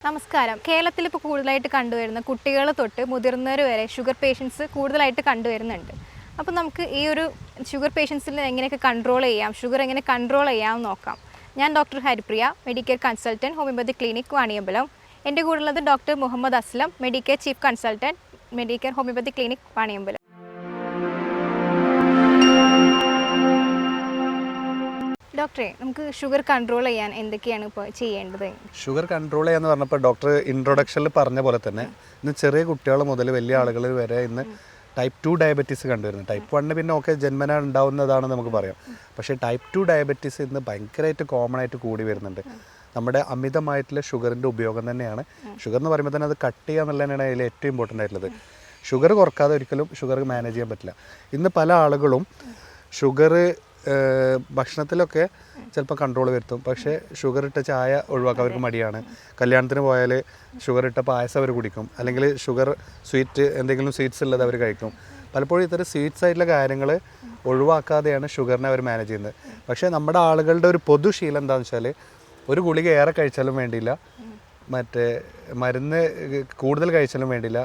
നമസ്കാരം. കേരളത്തിൽ ഇപ്പോൾ കൂടുതലായിട്ട് കണ്ടുവരുന്ന കുട്ടികൾ തൊട്ട് മുതിർന്നവർ വരെ ഷുഗർ പേഷ്യൻസ് കൂടുതലായിട്ട് കണ്ടുവരുന്നുണ്ട്. അപ്പോൾ നമുക്ക് ഈ ഒരു ഷുഗർ പേഷ്യൻസിനെ എങ്ങനെയൊക്കെ കൺട്രോൾ ചെയ്യാം, ഷുഗർ എങ്ങനെ കൺട്രോൾ ചെയ്യാമെന്ന് നോക്കാം. ഞാൻ doctor Haripriya, medical consultant, homoeopathy clinic Vaniyambalam. എൻ്റെ കൂടെയുള്ളത് doctor Muhammad Aslam, medical chief consultant, medical homoeopathy clinic Vaniyambalam. ഡോക്ടറെ, നമുക്ക് ഷുഗർ കൺട്രോൾ ചെയ്യാൻ എന്തൊക്കെയാണ് ഇപ്പോൾ ചെയ്യേണ്ടത്? ഷുഗർ കൺട്രോൾ ചെയ്യാന്ന് പറഞ്ഞപ്പോൾ ഡോക്ടർ ഇൻട്രൊഡക്ഷനിൽ പറഞ്ഞ പോലെ തന്നെ ഇന്ന് ചെറിയ കുട്ടികൾ മുതൽ വലിയ ആളുകൾ വരെ ഇന്ന് ടൈപ്പ് 2 ഡയബറ്റീസ് കണ്ടുവരുന്നത്. ടൈപ്പ് 1 പിന്നെ ഒക്കെ ജന്മന ഉണ്ടാവുന്നതാണെന്ന് നമുക്ക് പറയാം. പക്ഷേ ടൈപ്പ് 2 ഡയബറ്റീസ് ഇന്ന് ഭയങ്കരമായിട്ട് കോമൺ ആയിട്ട് കൂടി വരുന്നുണ്ട്. നമ്മുടെ അമിതമായിട്ടുള്ള ഷുഗറിൻ്റെ ഉപയോഗം തന്നെയാണ്. ഷുഗർ എന്ന് പറയുമ്പോൾ തന്നെ അത് കട്ട് ചെയ്യുക എന്നുള്ളതാണ് അതിൽ ഏറ്റവും ഇമ്പോർട്ടൻ്റ് ആയിട്ടുള്ളത്. ഷുഗർ കുറക്കാതെ ഒരിക്കലും ഷുഗർ മാനേജ് ചെയ്യാൻ പറ്റില്ല. ഇന്ന് പല ആളുകളും ഷുഗർ ഭക്ഷണത്തിലൊക്കെ ചിലപ്പോൾ കൺട്രോൾ വരുത്തും, പക്ഷേ ഷുഗർ ഇട്ട ചായ ഒഴിവാക്കാൻ അവർക്ക് മടിയാണ്. കല്യാണത്തിന് പോയാൽ ഷുഗർ ഇട്ട പായസം അവർ കുടിക്കും, അല്ലെങ്കിൽ ഷുഗർ സ്വീറ്റ് എന്തെങ്കിലും സ്വീറ്റ്സ് ഉള്ളത് അവർ കഴിക്കും. പലപ്പോഴും ഇത്തരം സ്വീറ്റ്സ് ആയിട്ടുള്ള കാര്യങ്ങൾ ഒഴിവാക്കാതെയാണ് ഷുഗറിനെ അവർ മാനേജ് ചെയ്യുന്നത്. പക്ഷേ നമ്മുടെ ആളുകളുടെ ഒരു പൊതുശീലം എന്താണെന്ന് വെച്ചാൽ ഒരു ഗുളിക ഏറെ കഴിച്ചാലും വേണ്ടിയില്ല, മറ്റേ മരുന്ന് കൂടുതൽ കഴിച്ചാലും വേണ്ടിയില്ല,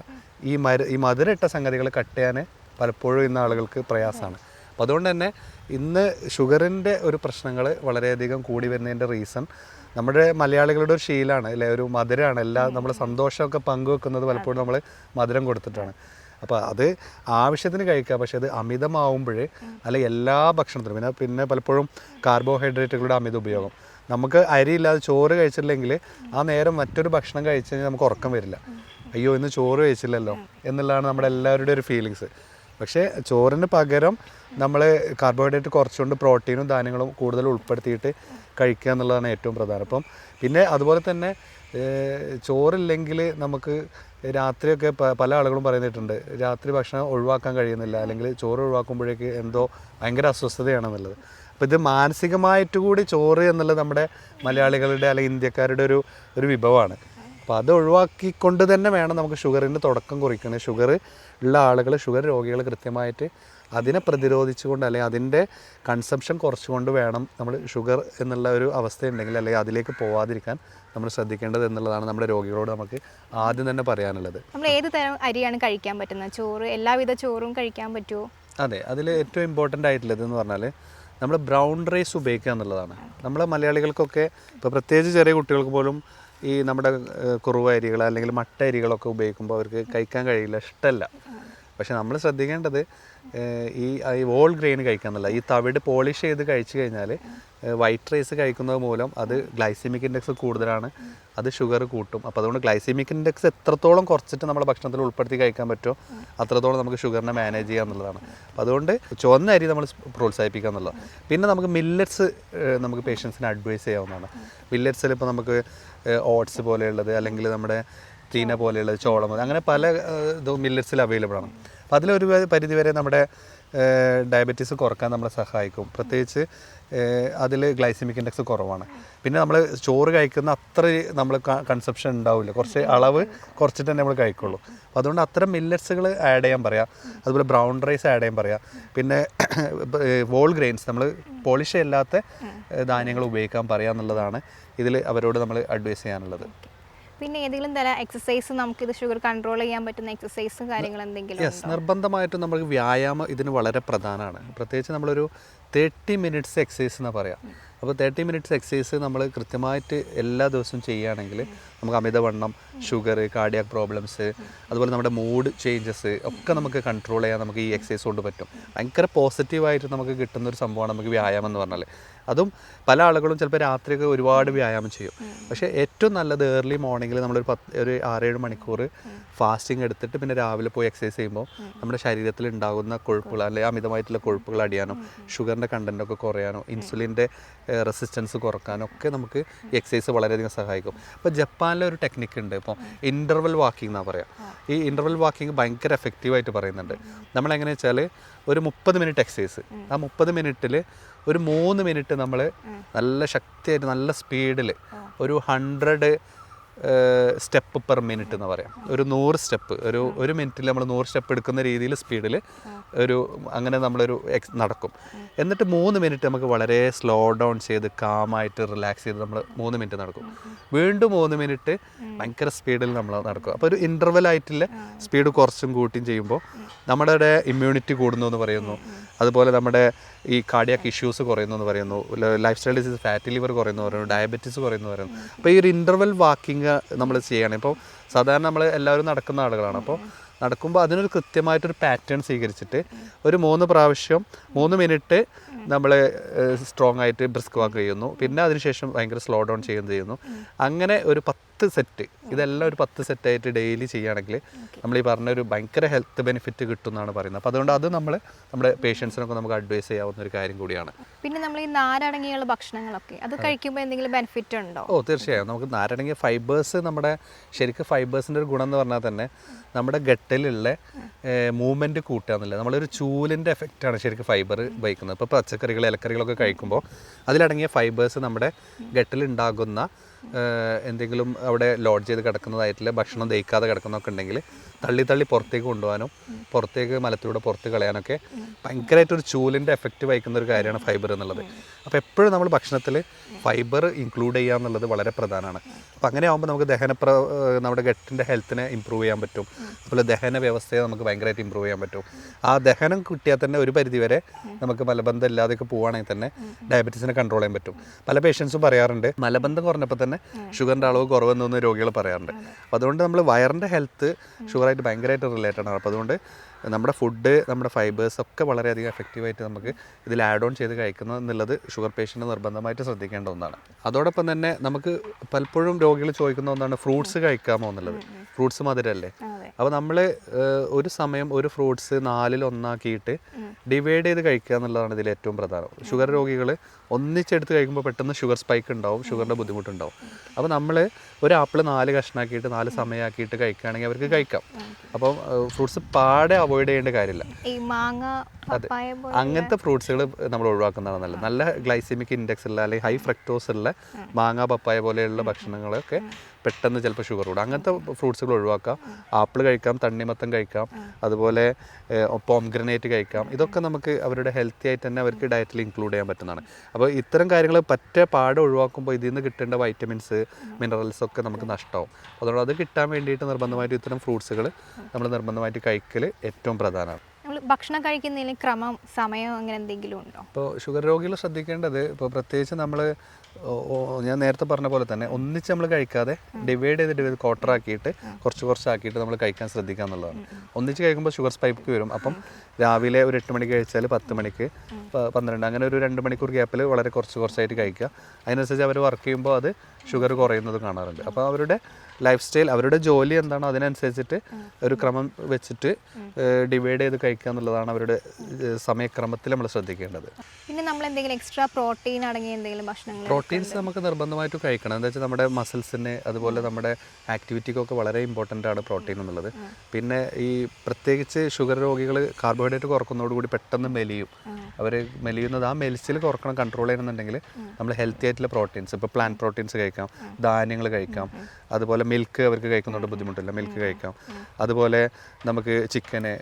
ഈ മധുരം ഇട്ട സംഗതികൾ കട്ട് ചെയ്യാൻ പലപ്പോഴും ഇന്ന് ആളുകൾക്ക് പ്രയാസമാണ്. അപ്പോൾ അതുകൊണ്ട് തന്നെ ഇന്ന് ഷുഗറിൻ്റെ ഒരു പ്രശ്നങ്ങൾ വളരെയധികം കൂടി വരുന്നതിൻ്റെ റീസൺ നമ്മുടെ മലയാളികളുടെ ഒരു ശീലമാണ് അല്ലേ, ഒരു മധുരമാണ്. നമ്മൾ സന്തോഷമൊക്കെ പങ്കുവെക്കുന്നത് പലപ്പോഴും നമ്മൾ മധുരം കൊടുത്തിട്ടാണ്. അപ്പോൾ അത് ആവശ്യത്തിന് കഴിക്കുക, പക്ഷേ അത് അമിതമാവുമ്പോൾ അല്ലെങ്കിൽ എല്ലാ ഭക്ഷണത്തിനും പിന്നെ പലപ്പോഴും കാർബോഹൈഡ്രേറ്റുകളുടെ അമിത ഉപയോഗം. നമുക്ക് അരിയില്ലാതെ ചോറ് കഴിച്ചില്ലെങ്കിൽ ആ നേരം മറ്റൊരു ഭക്ഷണം കഴിച്ചു കഴിഞ്ഞാൽ നമുക്ക് ഉറക്കം വരില്ല. അയ്യോ ഇന്ന് ചോറ് കഴിച്ചില്ലല്ലോ എന്നുള്ളതാണ് നമ്മുടെ എല്ലാവരുടെയും ഒരു ഫീലിങ്സ്. പക്ഷേ ചോറിന് പകരം നമ്മൾ കാർബോഹൈഡ്രേറ്റ് കുറച്ചുകൊണ്ട് പ്രോട്ടീനും ധാന്യങ്ങളും കൂടുതൽ ഉൾപ്പെടുത്തിയിട്ട് കഴിക്കുക എന്നുള്ളതാണ് ഏറ്റവും പ്രധാനം. അപ്പം പിന്നെ അതുപോലെ തന്നെ ചോറില്ലെങ്കിൽ നമുക്ക് രാത്രിയൊക്കെ പല ആളുകളും പറയുന്നിട്ടുണ്ട് രാത്രി ഭക്ഷണം ഒഴിവാക്കാൻ കഴിയുന്നില്ല, അല്ലെങ്കിൽ ചോറ് ഒഴിവാക്കുമ്പോഴേക്ക് എന്തോ ഭയങ്കര അസ്വസ്ഥതയാണെന്നുള്ളത്. അപ്പോൾ ഇത് മാനസികമായിട്ട് കൂടി ചോറ് എന്നുള്ളത് നമ്മുടെ മലയാളികളുടെ അല്ലെങ്കിൽ ഇന്ത്യക്കാരുടെ ഒരു വിഭവമാണ്. അപ്പോൾ അത് ഒഴിവാക്കിക്കൊണ്ട് തന്നെ വേണം നമുക്ക് ഷുഗറിൻ്റെ തുടക്കം കുറിക്കണം. ഷുഗർ ഉള്ള ആളുകൾ, ഷുഗർ രോഗികൾ കൃത്യമായിട്ട് അതിനെ പ്രതിരോധിച്ചുകൊണ്ട് അല്ലെങ്കിൽ അതിൻ്റെ കൺസംഷൻ കുറച്ചുകൊണ്ട് വേണം നമ്മൾ ഷുഗർ എന്നുള്ള ഒരു അവസ്ഥയുണ്ടെങ്കിൽ അല്ലെങ്കിൽ അതിലേക്ക് പോവാതിരിക്കാൻ നമ്മൾ ശ്രദ്ധിക്കേണ്ടത് എന്നുള്ളതാണ് നമ്മുടെ രോഗികളോട് നമുക്ക് ആദ്യം തന്നെ പറയാനുള്ളത്. നമ്മൾ ഏത് തരം അരിയാണ് കഴിക്കാൻ പറ്റുന്നത്? ചോറ്, എല്ലാവിധ ചോറും കഴിക്കാൻ പറ്റുമോ? അതെ, അതിൽ ഏറ്റവും ഇമ്പോർട്ടൻ്റ് ആയിട്ടുള്ളത് എന്ന് പറഞ്ഞാൽ നമ്മൾ ബ്രൗൺ റൈസ് ഉപയോഗിക്കുക എന്നുള്ളതാണ്. നമ്മളെ മലയാളികൾക്കൊക്കെ ഇപ്പോൾ പ്രത്യേകിച്ച് ചെറിയ കുട്ടികൾക്ക് പോലും ഈ നമ്മുടെ കുറുവ അരികൾ അല്ലെങ്കിൽ മട്ട അരികളൊക്കെ ഉപയോഗിക്കുമ്പോൾ അവർക്ക് കഴിക്കാൻ കഴിയില്ല, ഇഷ്ടമല്ല. പക്ഷെ നമ്മൾ ശ്രദ്ധിക്കേണ്ടത് ഈ വോൾ ഗ്രെയിൻ കഴിക്കുക എന്നുള്ള, ഈ തവിട് പോളിഷ് ചെയ്ത് കഴിച്ചു കഴിഞ്ഞാൽ വൈറ്റ് റൈസ് കഴിക്കുന്നത് മൂലം അത് ഗ്ലൈസിമിക് ഇൻഡെക്സ് കൂടുതലാണ്, അത് ഷുഗർ കൂട്ടും. അപ്പോൾ അതുകൊണ്ട് ഗ്ലൈസിമിക് ഇൻഡെക്സ് എത്രത്തോളം കുറച്ചിട്ട് നമ്മുടെ ഭക്ഷണത്തിൽ ഉൾപ്പെടുത്തി കഴിക്കാൻ പറ്റുമോ അത്രത്തോളം നമുക്ക് ഷുഗറിനെ മാനേജ് ചെയ്യുക എന്നുള്ളതാണ്. അപ്പോൾ അതുകൊണ്ട് ചുവന്ന അരി നമ്മൾ പ്രോത്സാഹിപ്പിക്കുക എന്നുള്ളത്. പിന്നെ നമുക്ക് മില്ലറ്റ്സ് നമുക്ക് പേഷ്യൻസിന് അഡ്വൈസ് ചെയ്യാവുന്നതാണ്. മില്ലറ്റ്സിൽ ഇപ്പോൾ നമുക്ക് ഓട്സ് പോലെയുള്ളത് അല്ലെങ്കിൽ നമ്മുടെ തീന പോലെയുള്ളത്, ചോളം, അങ്ങനെ പല മില്ലറ്റ്സിൽ അവൈലബിൾ ആണ്. അപ്പോൾ അതിലൊരു പരിധിവരെ നമ്മുടെ ഡയബറ്റീസ് കുറക്കാൻ നമ്മളെ സഹായിക്കും. പ്രത്യേകിച്ച് അതിൽ ഗ്ലൈസിമിക് ഇൻഡെക്സ് കുറവാണ്. പിന്നെ നമ്മൾ ചോറ് കഴിക്കുന്ന അത്ര നമ്മൾ കൺസപ്ഷൻ ഉണ്ടാവില്ല, കുറച്ച് അളവ് കുറച്ചിട്ട് തന്നെ നമ്മൾ കഴിക്കുള്ളൂ. അപ്പോൾ അതുകൊണ്ട് അത്തരം മില്ലറ്റ്സുകൾ ആഡ് ചെയ്യാൻ പറയാം. അതുപോലെ ബ്രൗൺ റൈസ് ആഡ് ചെയ്യാൻ പറയാം. പിന്നെ വോൾ ഗ്രെയിൻസ്, നമ്മൾ പോളിഷ് ചെയ്യാത്ത ധാന്യങ്ങൾ ഉപയോഗിക്കാൻ പറയാം എന്നുള്ളതാണ് ഇതിൽ അവരോട് നമ്മൾ അഡ്വൈസ് ചെയ്യാനുള്ളത്. പിന്നെ ഏതെങ്കിലും തരം എക്സസൈസ് നമുക്കിത് ഷുഗർ കൺട്രോൾ ചെയ്യാൻ പറ്റുന്ന എക്സസൈസ് കാര്യങ്ങൾ എന്തെങ്കിലും? യെസ്, നിർബന്ധമായിട്ടും നമുക്ക് വ്യായാമം ഇതിന് വളരെ പ്രധാനമാണ്. പ്രത്യേകിച്ച് നമ്മളൊരു 30 മിനിറ്റ്സ് എക്സസൈസ് എന്ന് പറയാം. അപ്പോൾ 30 മിനിറ്റ്സ് എക്സസൈസ് നമ്മൾ കൃത്യമായിട്ട് എല്ലാ ദിവസവും ചെയ്യുകയാണെങ്കിൽ നമുക്ക് അമിതവണ്ണം, ഷുഗർ, കാർഡിയാക് പ്രോബ്ലംസ്, അതുപോലെ നമ്മുടെ മൂഡ് ചേഞ്ചസ് ഒക്കെ നമുക്ക് കൺട്രോൾ ചെയ്യാൻ നമുക്ക് ഈ എക്സസൈസ് കൊണ്ട് പറ്റും. ഭയങ്കര പോസിറ്റീവായിട്ട് നമുക്ക് കിട്ടുന്നൊരു സംഭവമാണ് നമുക്ക് വ്യായാമം എന്ന് പറഞ്ഞാൽ. അതും പല ആളുകളും ചിലപ്പോൾ രാത്രിയൊക്കെ ഒരുപാട് വ്യായാമം ചെയ്യും. പക്ഷേ ഏറ്റവും നല്ലത് ഏർലി മോർണിംഗിൽ നമ്മളൊരു 6-7 മണിക്കൂർ ഫാസ്റ്റിംഗ് എടുത്തിട്ട് പിന്നെ രാവിലെ പോയി എക്സസൈസ് ചെയ്യുമ്പോൾ നമ്മുടെ ശരീരത്തിൽ ഉണ്ടാകുന്ന കൊഴുപ്പുകൾ അല്ലെങ്കിൽ അമിതമായിട്ടുള്ള കൊഴുപ്പുകൾ അടിയാനോ, ഷുഗറിൻ്റെ കണ്ടൻറ്റൊക്കെ കുറയാനോ, ഇൻസുലിൻ്റെ റെസിസ്റ്റൻസ് കുറക്കാനോ ഒക്കെ നമുക്ക് ഈ എക്സസൈസ് വളരെയധികം സഹായിക്കും. അപ്പോൾ ജപ്പാനിലെ ഒരു ടെക്നിക്ക് ഉണ്ട്, ഇപ്പോൾ ഇൻ്റർവൽ വാക്കിംഗ് എന്നാണ് പറയുക. ഈ ഇൻ്റർവൽ വാക്കിംഗ് ഭയങ്കര എഫക്റ്റീവായിട്ട് പറയുന്നുണ്ട്. നമ്മളെങ്ങനെ വെച്ചാൽ ഒരു 30 മിനിറ്റ് എക്സസൈസ്, ആ 30 മിനിറ്റിൽ ഒരു 3 മിനിറ്റ് നമ്മൾ നല്ല ശക്തിയായിട്ട് നല്ല സ്പീഡിൽ ഒരു 100 സ്റ്റെപ്പ് പെർ മിനിറ്റ് എന്ന് പറയാം. ഒരു 100 സ്റ്റെപ്പ് ഒരു മിനിറ്റിൽ നമ്മൾ 100 സ്റ്റെപ്പ് എടുക്കുന്ന രീതിയിൽ സ്പീഡിൽ അങ്ങനെ നമ്മളൊരു നടക്കും. എന്നിട്ട് 3 മിനിറ്റ് നമുക്ക് വളരെ സ്ലോ ഡൗൺ ചെയ്ത് കാമായിട്ട് റിലാക്സ് ചെയ്ത് നമ്മൾ 3 മിനിറ്റ് നടക്കും. വീണ്ടും 3 മിനിറ്റ് ഭയങ്കര സ്പീഡിൽ നമ്മൾ നടക്കും. അപ്പോൾ ഒരു ഇൻ്റർവൽ ആയിട്ടുള്ള സ്പീഡ് കുറച്ചും കൂട്ടിയും ചെയ്യുമ്പോൾ നമ്മുടെ ഇമ്മ്യൂണിറ്റി കൂടുന്നു എന്ന് പറയുന്നു. അതുപോലെ നമ്മുടെ ഈ കാർഡിയാക് ഇഷ്യൂസ് കുറയുന്നു എന്ന് പറയുന്നു. Life style disease, fatty liver കുറയുന്നു പറയുന്നു, ഡയബറ്റീസ് കുറയുന്നു പറയുന്നു. അപ്പോൾ ഈ ഒരു ഇൻ്റർവൽ വാക്കിംഗ് നമ്മൾ ചെയ്യണം. ഇപ്പോൾ സാധാരണ നമ്മൾ എല്ലാവരും നടക്കുന്ന ആളുകളാണ്. അപ്പോൾ നടക്കുമ്പോൾ അതിനൊരു കൃത്യമായിട്ടൊരു പാറ്റേൺ സ്വീകരിച്ചിട്ട് ഒരു 3 പ്രാവശ്യം 3 മിനിറ്റ് നമ്മൾ സ്ട്രോങ് ആയിട്ട് ബ്രിസ്ക് വാക്ക് ചെയ്യുന്നു. പിന്നെ അതിനുശേഷം ഭയങ്കര സ്ലോ ഡൗൺ ചെയ്യുന്നു. അങ്ങനെ ഒരു 10 സെറ്റ്, ഇതെല്ലാം ഒരു 10 സെറ്റായിട്ട് ഡെയിലി ചെയ്യുകയാണെങ്കിൽ നമ്മൾ ഈ പറഞ്ഞൊരു ഭയങ്കര ഹെൽത്ത് ബെനിഫിറ്റ് കിട്ടും എന്നാണ് പറയുന്നത്. അപ്പോൾ അതുകൊണ്ട് അത് നമ്മുടെ പേഷ്യൻസിനൊക്കെ നമുക്ക് അഡ്വൈസ് ചെയ്യാവുന്ന ഒരു കാര്യം കൂടിയാണ്. പിന്നെ നമ്മൾ ഈ നാരടങ്ങിയുള്ള ഭക്ഷണങ്ങളൊക്കെ അത് കഴിക്കുമ്പോൾ എന്തെങ്കിലും ബെനിഫിറ്റ് ഉണ്ടോ? തീർച്ചയായും. നമുക്ക് നാരടങ്ങിയ ഫൈബേഴ്സ്, നമ്മുടെ ശരിക്കും ഫൈബേഴ്സിൻ്റെ ഒരു ഗുണം എന്ന് പറഞ്ഞാൽ തന്നെ നമ്മുടെ ഗട്ടിലുള്ള മൂവ്മെൻറ്റ് കൂട്ടുക എന്നുള്ളത്. നമ്മളൊരു ചൂലിൻ്റെ എഫക്റ്റാണ് ശരിക്കും ഫൈബർ വഹിക്കുന്നത്. ഇപ്പോൾ പച്ചക്കറികൾ, ഇലക്കറികളൊക്കെ കഴിക്കുമ്പോൾ അതിലടങ്ങിയ ഫൈബേഴ്സ് നമ്മുടെ ഗട്ടിലുണ്ടാകുന്ന എന്തെങ്കിലും അവിടെ ലോഡ് ചെയ്ത് കിടക്കുന്നതായിട്ടുള്ള ഭക്ഷണം ദഹിക്കാതെ കിടക്കുന്നതൊക്കെ ഉണ്ടെങ്കിൽ തള്ളി പുറത്തേക്ക് കൊണ്ടുപോകാനും പുറത്തേക്ക് മലത്തിലൂടെ പുറത്ത് കളയാനൊക്കെ ഭയങ്കരമായിട്ടൊരു ചൂലിൻ്റെ എഫക്റ്റ് വഹിക്കുന്ന ഒരു കാര്യമാണ് ഫൈബർ എന്നുള്ളത്. അപ്പോൾ എപ്പോഴും നമ്മൾ ഭക്ഷണത്തിൽ ഫൈബർ ഇൻക്ലൂഡ് ചെയ്യുക എന്നുള്ളത് വളരെ പ്രധാനമാണ്. അപ്പോൾ അങ്ങനെ ആകുമ്പോൾ നമുക്ക് നമ്മുടെ ഗട്ടിൻ്റെ ഹെൽത്തിനെ ഇമ്പ്രൂവ് ചെയ്യാൻ പറ്റും. അതുപോലെ ദഹന വ്യവസ്ഥയെ നമുക്ക് ഭയങ്കരമായിട്ട് ഇമ്പ്രൂവ് ചെയ്യാൻ പറ്റും. ആ ദഹനം കിട്ടിയാൽ തന്നെ ഒരു പരിധിവരെ നമുക്ക് മലബന്ധം ഇല്ലാതെയൊക്കെ പോവുകയാണെങ്കിൽ തന്നെ ഡയബറ്റീസിനെ കൺട്രോൾ ചെയ്യാൻ പറ്റും. പല പേഷ്യൻസും പറയാറുണ്ട് മലബന്ധം കുറഞ്ഞപ്പോൾ തന്നെ ഷുഗറിൻ്റെ അളവ് കുറവെന്ന് രോഗികൾ പറയാറുണ്ട്. അപ്പോൾ അതുകൊണ്ട് നമ്മൾ വയറിൻ്റെ ഹെൽത്ത് ഷുഗറായിട്ട് ഭയങ്കരമായിട്ട് റിലേറ്റഡ് ആണ്. അപ്പോൾ അതുകൊണ്ട് നമ്മുടെ ഫുഡ്, നമ്മുടെ ഫൈബേഴ്സ് ഒക്കെ വളരെയധികം എഫക്റ്റീവായിട്ട് നമുക്ക് ഇതിൽ ആഡ് ഓൺ ചെയ്ത് കഴിക്കുന്നത് എന്നുള്ളത് ഷുഗർ പേഷ്യൻ്റ് നിർബന്ധമായിട്ട് ശ്രദ്ധിക്കേണ്ട ഒന്നാണ്. അതോടൊപ്പം തന്നെ നമുക്ക് പലപ്പോഴും രോഗികൾ ചോദിക്കുന്ന ഒന്നാണ് ഫ്രൂട്ട്സ് കഴിക്കാമോ എന്നുള്ളത്. ഫ്രൂട്ട്സ് മധുരമല്ലേ? അപ്പോൾ നമ്മൾ ഒരു സമയം ഒരു ഫ്രൂട്ട്സ് 4ൽ 1 ഡിവൈഡ് ചെയ്ത് കഴിക്കുക എന്നുള്ളതാണ് ഇതിൽ ഏറ്റവും പ്രധാനം. ഷുഗർ രോഗികൾ ഒന്നിച്ചെടുത്ത് കഴിക്കുമ്പോൾ പെട്ടെന്ന് ഷുഗർ സ്പൈക്ക് ഉണ്ടാവും, ഷുഗറിൻ്റെ ബുദ്ധിമുട്ടുണ്ടാവും. അപ്പോൾ നമ്മൾ ഒരു ആപ്പിൾ 4 കഷ്ണാക്കിയിട്ട് 4 സമയമാക്കിയിട്ട് കഴിക്കുകയാണെങ്കിൽ അവർക്ക് കഴിക്കാം. അപ്പം ഫ്രൂട്ട്സ് പാടെ അവോയ്ഡ് ചെയ്യേണ്ട കാര്യമില്ല. അതെ, അങ്ങനത്തെ ഫ്രൂട്ട്സുകൾ നമ്മൾ ഒഴിവാക്കുന്നതാണ് നല്ലത്. നല്ല ഗ്ലൈസിമിക് ഇൻഡെക്സ് ഉള്ള അല്ലെങ്കിൽ ഹൈ ഫ്രക്ടോസ് ഉള്ള മാങ്ങ, പപ്പായ പോലെയുള്ള ഭക്ഷണങ്ങളൊക്കെ പെട്ടെന്ന് ചിലപ്പോൾ ഷുഗർ കൂടും. അങ്ങനത്തെ ഫ്രൂട്ട്സുകൾ ഒഴിവാക്കാം. ആപ്പിൾ കഴിക്കാം, തണ്ണിമത്തം കഴിക്കാം, അതുപോലെ പോംഗ്രനേറ്റ് കഴിക്കാം. ഇതൊക്കെ നമുക്ക് അവരുടെ ഹെൽത്തി ആയിട്ട് തന്നെ അവർക്ക് ഡയറ്റിൽ ഇൻക്ലൂഡ് ചെയ്യാൻ പറ്റുന്നതാണ്. അപ്പോൾ ഇത്തരം കാര്യങ്ങൾ പാടെ ഒഴിവാക്കുമ്പോൾ ഇതിൽ നിന്ന് കിട്ടേണ്ട വൈറ്റമിൻസ്, മിനറൽസ് ഒക്കെ നമുക്ക് നഷ്ടമാവും. അതുകൊണ്ട് അത് കിട്ടാൻ വേണ്ടിയിട്ട് നിർബന്ധമായിട്ട് ഇത്തരം ഫ്രൂട്ട്സുകൾ നമ്മൾ നിർബന്ധമായിട്ട് കഴിക്കൽ ഏറ്റവും പ്രധാനമാണ്. നമ്മൾ ഭക്ഷണം കഴിക്കുന്നതിന് ക്രമം, സമയം അങ്ങനെ എന്തെങ്കിലും ഉണ്ടോ? ഇപ്പോൾ ഷുഗർ രോഗികൾ ശ്രദ്ധിക്കേണ്ടത്, ഇപ്പോൾ പ്രത്യേകിച്ച് നമ്മൾ ഞാൻ നേരത്തെ പറഞ്ഞ പോലെ തന്നെ ഒന്നിച്ച് നമ്മൾ കഴിക്കാതെ ഡിവൈഡ് ചെയ്ത് ക്വാർട്ടറാക്കിയിട്ട് കുറച്ചാക്കിയിട്ട് നമ്മൾ കഴിക്കാൻ ശ്രദ്ധിക്കുക എന്നുള്ളതാണ്. ഒന്നിച്ച് കഴിക്കുമ്പോൾ ഷുഗർ സ്പൈക്ക് വരും. അപ്പം രാവിലെ ഒരു 8 മണിക്ക് കഴിച്ചാൽ 10 മണിക്ക് 12, അങ്ങനെ ഒരു 2 മണിക്കൂർ ഗ്യാപ്പിൽ വളരെ കുറച്ചായിട്ട് കഴിക്കുക. അതിനനുസരിച്ച് അവർ വർക്ക് ചെയ്യുമ്പോൾ അത് ഷുഗർ കുറയുന്നത് കാണാറുണ്ട്. അപ്പോൾ അവരുടെ ലൈഫ് സ്റ്റൈൽ, അവരുടെ ജോലി എന്താണോ അതിനനുസരിച്ചിട്ട് ഒരു ക്രമം വെച്ചിട്ട് ഡിവൈഡ് ചെയ്ത് കഴിക്കുക എന്നുള്ളതാണ് അവരുടെ സമയക്രമത്തിൽ നമ്മൾ ശ്രദ്ധിക്കേണ്ടത്. പിന്നെ നമ്മൾ എന്തെങ്കിലും എക്സ്ട്രാ പ്രോട്ടീൻ അടങ്ങിയ എന്തെങ്കിലും ഭക്ഷണങ്ങൾ, പ്രോട്ടീൻസ് നമുക്ക് നിർബന്ധമായിട്ട് കഴിക്കണം. എന്താ വെച്ചാൽ നമ്മുടെ മസിൽസിന് അതുപോലെ നമ്മുടെ ആക്ടിവിറ്റിക്കൊക്കെ വളരെ ഇമ്പോർട്ടൻ്റ് ആണ് പ്രോട്ടീൻ എന്നുള്ളത്. പിന്നെ ഈ പ്രത്യേകിച്ച് ഷുഗർ രോഗികൾ കാർബോഹൈഡ്രേറ്റ് കുറക്കുന്നതോടുകൂടി പെട്ടെന്ന് മെലിയും. അവർ മെലിയുന്നത്, ആ മെലിച്ചിൽ കുറക്കണം, കൺട്രോൾ ചെയ്യണമെന്നുണ്ടെങ്കിൽ നമ്മൾ ഹെൽത്തി ആയിട്ടുള്ള പ്രോട്ടീൻസ്, ഇപ്പോൾ പ്ലാന്റ് പ്രോട്ടീൻസ് കഴിക്കാം, ധാന്യങ്ങൾ കഴിക്കാം, അതുപോലെ മിൽക്ക് അവർക്ക് കഴിക്കുന്നതുകൊണ്ട് ബുദ്ധിമുട്ടില്ല, മിൽക്ക് കഴിക്കാം. അതുപോലെ നമുക്ക് ചിക്കന്,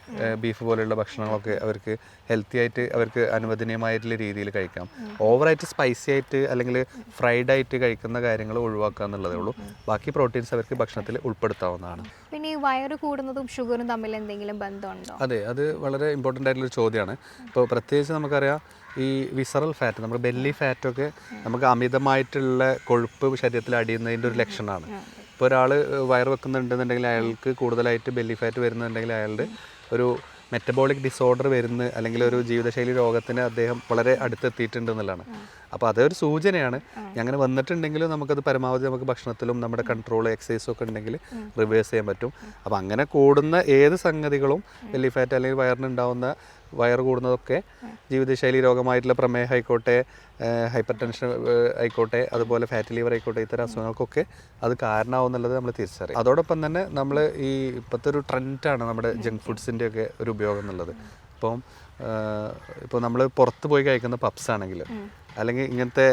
ബീഫ് പോലെയുള്ള ഭക്ഷണങ്ങളൊക്കെ അവർക്ക് ഹെൽത്തി ആയിട്ട് അവർക്ക് അനുവദനീയമായിട്ടുള്ള രീതിയിൽ കഴിക്കാം. ഓവറായിട്ട് സ്പൈസി ആയിട്ട് അല്ലെങ്കിൽ ഫ്രൈഡ് ആയിട്ട് കഴിക്കുന്ന കാര്യങ്ങൾ ഒഴിവാക്കുക എന്നുള്ളതേ ഉള്ളൂ. ബാക്കി പ്രോട്ടീൻസ് അവർക്ക് ഭക്ഷണത്തിൽ ഉൾപ്പെടുത്താവുന്നതാണ്. പിന്നെ ഈ വയറ് കൂടുന്നതും ഷുഗറും തമ്മിൽ എന്തെങ്കിലും ബന്ധമുണ്ടോ? അതെ, അത് വളരെ ഇമ്പോർട്ടൻ്റ് ആയിട്ടുള്ളൊരു ചോദ്യമാണ്. ഇപ്പോൾ പ്രത്യേകിച്ച് നമുക്കറിയാം ഈ വിസറൽ ഫാറ്റ്, നമ്മുടെ ബെല്ലി ഫാറ്റൊക്കെ നമുക്ക് അമിതമായിട്ടുള്ള കൊഴുപ്പ് ശരീരത്തിൽ അടിയുന്നതിൻ്റെ ഒരു ലക്ഷണമാണ്. ഇപ്പോൾ ഒരാൾ വയറ് വെക്കുന്നുണ്ടെന്നുണ്ടെങ്കിൽ അയാൾക്ക് കൂടുതലായിട്ട് ബെല്ലി ഫാറ്റ് വരുന്നുണ്ടെങ്കിൽ അയാളുടെ ഒരു മെറ്റബോളിക് ഡിസോർഡർ വരുന്ന അല്ലെങ്കിൽ ഒരു ജീവിതശൈലി രോഗത്തിന് അദ്ദേഹം വളരെ അടുത്തെത്തിയിട്ടുണ്ട് എന്നുള്ളതാണ്. അപ്പോൾ അതൊരു സൂചനയാണ്. അങ്ങനെ വന്നിട്ടുണ്ടെങ്കിലും നമുക്കത് പരമാവധി നമുക്ക് ഭക്ഷണത്തിലും നമ്മുടെ കൺട്രോൾ, എക്സസൈസും ഒക്കെ ഉണ്ടെങ്കിൽ റിവേഴ്സ് ചെയ്യാൻ പറ്റും. അപ്പോൾ അങ്ങനെ കൂടുന്ന ഏത് സംഗതികളും, ബെല്ലി ഫാറ്റ് അല്ലെങ്കിൽ വയറിനുണ്ടാവുന്ന വയറ് കൂടുന്നതൊക്കെ ജീവിതശൈലി രോഗമായിട്ടുള്ള പ്രമേഹം ആയിക്കോട്ടെ, ഹൈപ്പർ ടെൻഷൻ ആയിക്കോട്ടെ, അതുപോലെ ഫാറ്റി ലിവർ ആയിക്കോട്ടെ, ഇത്തരം അസുഖങ്ങൾക്കൊക്കെ അത് കാരണമാവും എന്നുള്ളത് നമ്മൾ തിരിച്ചറിയും. അതോടൊപ്പം തന്നെ നമ്മൾ ഈ ഇപ്പോഴത്തെ ഒരു ട്രെൻഡാണ് നമ്മുടെ ജങ്ക് ഫുഡ്സിൻ്റെ ഒക്കെ ഒരു ഉപയോഗം എന്നുള്ളത്. ഇപ്പോൾ നമ്മൾ പുറത്ത് പോയി കഴിക്കുന്ന പപ്സ് ആണെങ്കിൽ, അല്ലെങ്കിൽ ഇങ്ങനത്തെ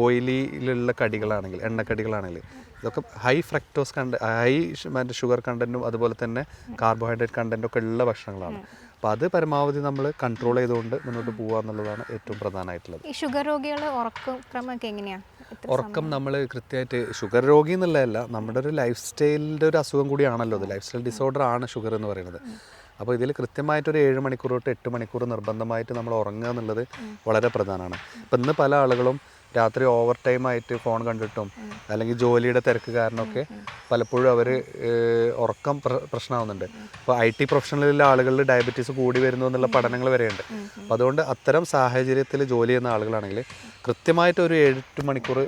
ഓയിലിലുള്ള കടികളാണെങ്കിൽ, എണ്ണക്കടികളാണെങ്കിൽ, ഇതൊക്കെ ഹൈ ഷുഗർ കണ്ടൻറ്റും അതുപോലെ തന്നെ കാർബോഹൈഡ്രേറ്റ് കണ്ടൻറ്റും ഒക്കെ ഉള്ള ഭക്ഷണങ്ങളാണ്. അപ്പോൾ അത് പരമാവധി നമ്മൾ കൺട്രോൾ ചെയ്തുകൊണ്ട് മുന്നോട്ട് പോകുക എന്നുള്ളതാണ് ഏറ്റവും പ്രധാനമായിട്ടുള്ളത്. ഈ ഷുഗർ രോഗികൾ ഉറക്കക്രമമൊക്കെ എങ്ങനെയാണ്? ഉറക്കം നമ്മൾ കൃത്യമായിട്ട് ഷുഗർ രോഗി എന്നുള്ളതല്ല, നമ്മുടെ ഒരു ലൈഫ് സ്റ്റൈലിൻ്റെ ഒരു അസുഖം കൂടിയാണല്ലോ അത്. ലൈഫ് സ്റ്റൈൽ ഡിസോർഡർ ആണ് ഷുഗർ എന്ന് പറയുന്നത്. അപ്പോൾ ഇതിൽ കൃത്യമായിട്ടൊരു 7 മണിക്കൂർ തൊട്ട് 8 മണിക്കൂർ നിർബന്ധമായിട്ട് നമ്മൾ ഉറങ്ങുക എന്നുള്ളത് വളരെ പ്രധാനമാണ്. ഇപ്പം ഇന്ന് പല ആളുകളും രാത്രി ഓവർ ടൈം ആയിട്ട് ഫോൺ കണ്ടിട്ടും അല്ലെങ്കിൽ ജോലിയുടെ തിരക്ക് കാരണമൊക്കെ പലപ്പോഴും അവർ ഉറക്കം പ്രശ്നമാവുന്നുണ്ട്. ഇപ്പോൾ IT പ്രൊഫഷണലിലെ ആളുകളിൽ ഡയബറ്റീസ് കൂടി വരുന്നു എന്നുള്ള പഠനങ്ങൾ വരെയുണ്ട്. അപ്പോൾ അതുകൊണ്ട് അത്തരം സാഹചര്യത്തിൽ ജോലി ചെയ്യുന്ന ആളുകളാണെങ്കിൽ കൃത്യമായിട്ട് ഒരു 7-8 മണിക്കൂർ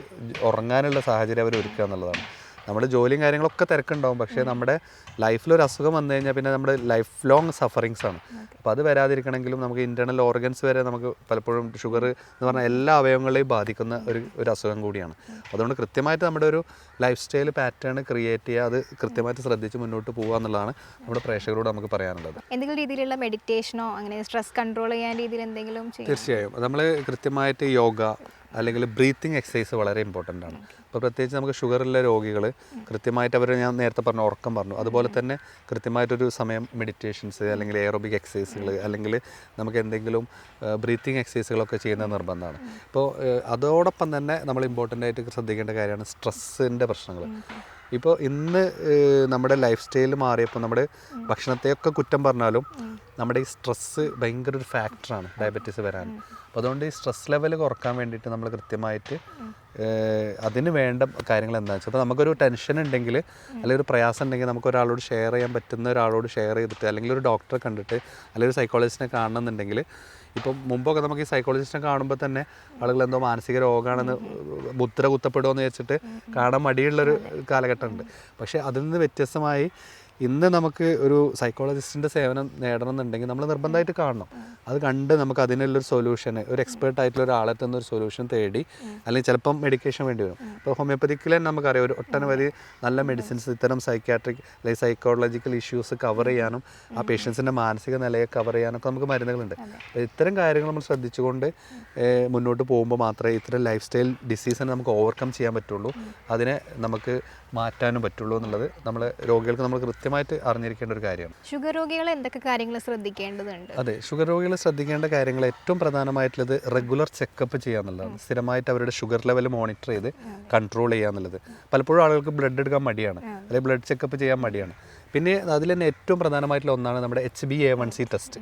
ഉറങ്ങാനുള്ള സാഹചര്യം അവർ ഒരുക്കുക എന്നുള്ളതാണ്. നമ്മുടെ ജോലിയും കാര്യങ്ങളൊക്കെ തിരക്കുണ്ടാവും, പക്ഷേ നമ്മുടെ ലൈഫിലൊരു അസുഖം വന്നു കഴിഞ്ഞാൽ പിന്നെ നമ്മുടെ ലൈഫ് ലോങ് സഫറിങ്സ് ആണ്. അപ്പോൾ അത് വരാതിരിക്കണമെങ്കിലും നമുക്ക് ഇൻറ്റേർണൽ ഓർഗൻസ് വരെ നമുക്ക് പലപ്പോഴും ഷുഗർ എന്ന് പറഞ്ഞാൽ എല്ലാ അവയവങ്ങളെയും ബാധിക്കുന്ന ഒരു അസുഖം കൂടിയാണ്. അതുകൊണ്ട് കൃത്യമായിട്ട് നമ്മുടെ ഒരു ലൈഫ് സ്റ്റൈൽ പാറ്റേൺ ക്രിയേറ്റ് ചെയ്യുക, അത് കൃത്യമായിട്ട് ശ്രദ്ധിച്ച് മുന്നോട്ട് പോകുക എന്നുള്ളതാണ് നമ്മുടെ പ്രേക്ഷകരോട് നമുക്ക് പറയാനുള്ളത്. എന്തെങ്കിലും രീതിയിലുള്ള മെഡിറ്റേഷനോ അങ്ങനെ സ്ട്രെസ് കൺട്രോൾ ചെയ്യാൻ രീതിയിൽ എന്തെങ്കിലും? തീർച്ചയായും നമ്മൾ കൃത്യമായിട്ട് യോഗ അല്ലെങ്കിൽ ബ്രീത്തിങ് എക്സസൈസ് വളരെ ഇമ്പോർട്ടൻ്റ് ആണ്. ഇപ്പോൾ പ്രത്യേകിച്ച് നമുക്ക് ഷുഗറുള്ള രോഗികൾ കൃത്യമായിട്ട് അവർ, ഞാൻ നേരത്തെ പറഞ്ഞു ഉറക്കം പറഞ്ഞു, അതുപോലെ തന്നെ കൃത്യമായിട്ടൊരു സമയം മെഡിറ്റേഷൻസ് അല്ലെങ്കിൽ എയറോബിക് എക്സസൈസുകൾ അല്ലെങ്കിൽ നമുക്ക് എന്തെങ്കിലും ബ്രീത്തിങ് എക്സസൈസുകളൊക്കെ ചെയ്യുന്നത് നിർബന്ധമാണ്. ഇപ്പോൾ അതോടൊപ്പം തന്നെ നമ്മൾ ഇമ്പോർട്ടൻ്റ് ആയിട്ട് ശ്രദ്ധിക്കേണ്ട കാര്യമാണ് സ്ട്രെസ്സിൻ്റെ പ്രശ്നങ്ങൾ. ഇപ്പോൾ ഇന്ന് നമ്മുടെ ലൈഫ് സ്റ്റൈൽ മാറിയപ്പോൾ നമ്മുടെ ഭക്ഷണത്തെയൊക്കെ കുറ്റം പറഞ്ഞാലും നമ്മുടെ ഈ സ്ട്രെസ്സ് ഭയങ്കര ഒരു ഫാക്ടറാണ് ഡയബറ്റീസ് വരാൻ. അപ്പോൾ അതുകൊണ്ട് ഈ സ്ട്രെസ് ലെവൽ കുറക്കാൻ വേണ്ടിയിട്ട് നമ്മൾ കൃത്യമായിട്ട് അതിന് വേണ്ട കാര്യങ്ങൾ എന്താണെന്ന് വെച്ചാൽ, അപ്പോൾ നമുക്കൊരു ടെൻഷൻ ഉണ്ടെങ്കിൽ അല്ലെങ്കിൽ ഒരു പ്രയാസം ഉണ്ടെങ്കിൽ നമുക്ക് ഒരാളോട് ഷെയർ ചെയ്യാൻ പറ്റുന്ന ഒരാളോട് ഷെയർ ചെയ്തിട്ട് അല്ലെങ്കിൽ ഒരു ഡോക്ടറെ കണ്ടിട്ട് അല്ലെങ്കിൽ ഒരു സൈക്കോളജിസ്റ്റിനെ കാണണമെന്നുണ്ടെങ്കിൽ, ഇപ്പം മുമ്പൊക്കെ നമുക്ക് ഈ സൈക്കോളജിസ്റ്റിനെ കാണുമ്പോൾ തന്നെ ആളുകൾ എന്തോ മാനസിക രോഗമാണെന്ന് മുദ്ര കുത്തപ്പെടുമെന്ന് വെച്ചിട്ട് കാണാൻ മടിയുള്ളൊരു കാലഘട്ടമുണ്ട്. പക്ഷേ അതിൽ നിന്ന് വ്യത്യസ്തമായി ഇന്ന് നമുക്ക് ഒരു സൈക്കോളജിസ്റ്റിൻ്റെ സേവനം നേടണമെന്നുണ്ടെങ്കിൽ നമ്മൾ നിർബന്ധമായിട്ട് കാണണം. അത് കണ്ട് നമുക്ക് അതിനുള്ളൊരു സൊല്യൂഷൻ, ഒരു എക്സ്പേർട്ടായിട്ടുള്ള ഒരാളെ ഒരു സൊല്യൂഷൻ തേടി, അല്ലെങ്കിൽ ചിലപ്പം മെഡിക്കേഷൻ വേണ്ടി വരും. ഇപ്പോൾ ഹോമിയോപ്പതിക്കിൽ തന്നെ നമുക്കറിയാം ഒരു ഒട്ടനവധി നല്ല മെഡിസിൻസ് ഇത്തരം സൈക്യാട്രിക് അല്ലെങ്കിൽ സൈക്കോളജിക്കൽ ഇഷ്യൂസ് കവർ ചെയ്യാനും ആ പേഷ്യൻസിൻ്റെ മാനസിക നിലയെ കവർ ചെയ്യാനൊക്കെ നമുക്ക് മരുന്നുകളുണ്ട്. അപ്പോൾ ഇത്തരം കാര്യങ്ങൾ നമ്മൾ ശ്രദ്ധിച്ചുകൊണ്ട് മുന്നോട്ട് പോകുമ്പോൾ മാത്രമേ ഇത്തരം ലൈഫ് സ്റ്റൈൽ ഡിസീസിനെ നമുക്ക് ഓവർകം ചെയ്യാൻ പറ്റുള്ളൂ, അതിനെ നമുക്ക് മാറ്റാനും പറ്റുള്ളൂ എന്നുള്ളത് നമ്മൾ രോഗികൾക്ക് നമ്മൾ കൃത്യമായിട്ട് അറിഞ്ഞിരിക്കേണ്ട ഒരു കാര്യമാണ്. ഷുഗർ രോഗികൾ എന്തൊക്കെ കാര്യങ്ങൾ ശ്രദ്ധിക്കേണ്ടതുണ്ട്? അതെ, ഷുഗർ രോഗികൾ ശ്രദ്ധിക്കേണ്ട കാര്യങ്ങൾ ഏറ്റവും പ്രധാനമായിട്ടുള്ളത് റെഗുലർ ചെക്കപ്പ് ചെയ്യുക എന്നുള്ളതാണ്. സ്ഥിരമായിട്ട് അവരുടെ ഷുഗർ ലെവൽ മോണിറ്റർ ചെയ്ത് കൺട്രോൾ ചെയ്യുക എന്നുള്ളത്. പലപ്പോഴും ആളുകൾക്ക് ബ്ലഡ് എടുക്കാൻ മടിയാണ്, അല്ലെങ്കിൽ ബ്ലഡ് ചെക്കപ്പ് ചെയ്യാൻ മടിയാണ്. പിന്നെ അതിൽ തന്നെ ഏറ്റവും പ്രധാനമായിട്ടുള്ള ഒന്നാണ് നമ്മുടെ HbA1c ടെസ്റ്റ്.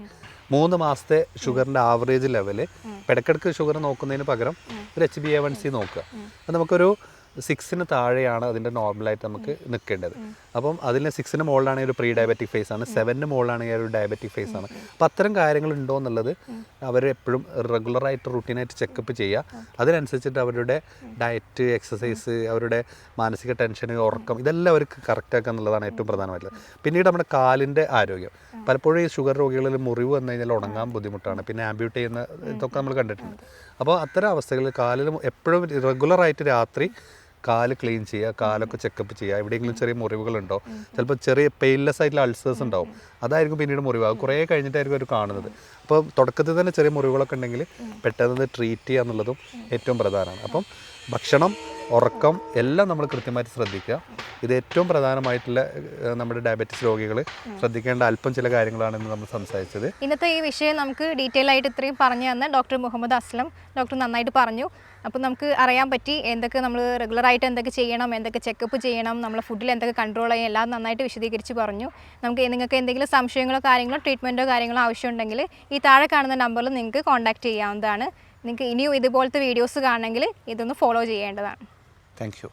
3 മാസത്തെ ഷുഗറിൻ്റെ ആവറേജ് ലെവല്, ഇടയ്ക്കിടയ്ക്ക് ഷുഗർ നോക്കുന്നതിന് പകരം ഒരു HbA1c നോക്കുക. അത് നമുക്കൊരു 6 താഴെയാണ് അതിൻ്റെ നോർമലായിട്ട് നമുക്ക് നിൽക്കേണ്ടത്. അപ്പം അതിന് 6 മുകളിലാണെങ്കിൽ ഒരു പ്രീ ഡയബറ്റിക് ഫേസ് ആണ്, 7 മുകളിലാണെങ്കിൽ ഒരു ഡയബറ്റിക് ഫേസ് ആണ്. അപ്പം അത്തരം കാര്യങ്ങൾ ഉണ്ടോ എന്നുള്ളത് അവർ എപ്പോഴും റെഗുലറായിട്ട് റുട്ടീനായിട്ട് ചെക്കപ്പ് ചെയ്യുക. അതിനനുസരിച്ചിട്ട് അവരുടെ ഡയറ്റ്, എക്സസൈസ്, അവരുടെ മാനസിക ടെൻഷൻ, ഉറക്കം, ഇതെല്ലാം അവർക്ക് കറക്റ്റാക്കുക എന്നുള്ളതാണ് ഏറ്റവും പ്രധാനമായിട്ടുള്ളത്. പിന്നീട് നമ്മുടെ കാലിൻ്റെ ആരോഗ്യം. പലപ്പോഴും ഈ ഷുഗർ രോഗികളിൽ മുറിവ് വന്നു കഴിഞ്ഞാൽ ഉണങ്ങാൻ ബുദ്ധിമുട്ടാണ്, പിന്നെ ആംബ്യൂട്ട് ചെയ്യുന്ന ഇതൊക്കെ നമ്മൾ കണ്ടിട്ടുണ്ട്. അപ്പോൾ അത്തരം അവസ്ഥകളിൽ കാലിൽ എപ്പോഴും റെഗുലറായിട്ട് രാത്രി കാല് ക്ലീൻ ചെയ്യുക, കാലൊക്കെ ചെക്കപ്പ് ചെയ്യുക. എവിടെയെങ്കിലും ചെറിയ മുറിവുകളുണ്ടോ, ചിലപ്പോൾ ചെറിയ പെയിൻലെസ് ആയിട്ടുള്ള അൾസേഴ്സ് ഉണ്ടാവും, അതായിരിക്കും പിന്നീട് മുറിവാകും, കുറേ കഴിഞ്ഞിട്ടായിരിക്കും അവർ കാണുന്നത്. അപ്പോൾ തുടക്കത്തിൽ തന്നെ ചെറിയ മുറിവുകളൊക്കെ ഉണ്ടെങ്കിൽ പെട്ടെന്ന് ട്രീറ്റ് ചെയ്യുക എന്നുള്ളതും ഏറ്റവും പ്രധാനമാണ്. അപ്പം ഭക്ഷണം, ഉറക്കം എല്ലാം നമ്മൾ കൃത്യമായിട്ട് ശ്രദ്ധിക്കുക. ഇത് ഏറ്റവും പ്രധാനമായിട്ടുള്ള നമ്മുടെ ഡയബറ്റിസ് രോഗികൾ ശ്രദ്ധിക്കേണ്ട അല്പം ചില കാര്യങ്ങളാണ് ഇന്ന് നമ്മൾ സംസാരിച്ചത്. ഇന്നത്തെ ഈ വിഷയം നമുക്ക് ഡീറ്റെയിൽ ആയിട്ട് ഇത്രയും പറഞ്ഞു തന്ന ഡോക്ടർ മുഹമ്മദ് അസ്ലം ഡോക്ടർ നന്നായിട്ട് പറഞ്ഞു. അപ്പോൾ നമുക്ക് അറിയാൻ പറ്റി എന്തൊക്കെ നമ്മൾ റെഗുലറായിട്ട് എന്തൊക്കെ ചെയ്യണം, എന്തൊക്കെ ചെക്കപ്പ് ചെയ്യണം, നമ്മളെ ഫുഡിൽ എന്തൊക്കെ കൺട്രോൾ ചെയ്യണം, എല്ലാം നന്നായിട്ട് വിശദീകരിച്ച് പറഞ്ഞു. നിങ്ങൾക്ക് എന്തെങ്കിലും സംശയങ്ങളോ കാര്യങ്ങളോ ട്രീറ്റ്മെൻറ്റോ കാര്യങ്ങളോ ആവശ്യമുണ്ടെങ്കിൽ ഈ താഴെ കാണുന്ന നമ്പറിൽ നിങ്ങൾക്ക് കോൺടാക്റ്റ് ചെയ്യാവുന്നതാണ്. നിങ്ങൾക്ക് ഇനിയും ഇതുപോലത്തെ വീഡിയോസ് കാണണമെങ്കിൽ ഇതൊന്ന് ഫോളോ ചെയ്യേണ്ടതാണ്. Thank you.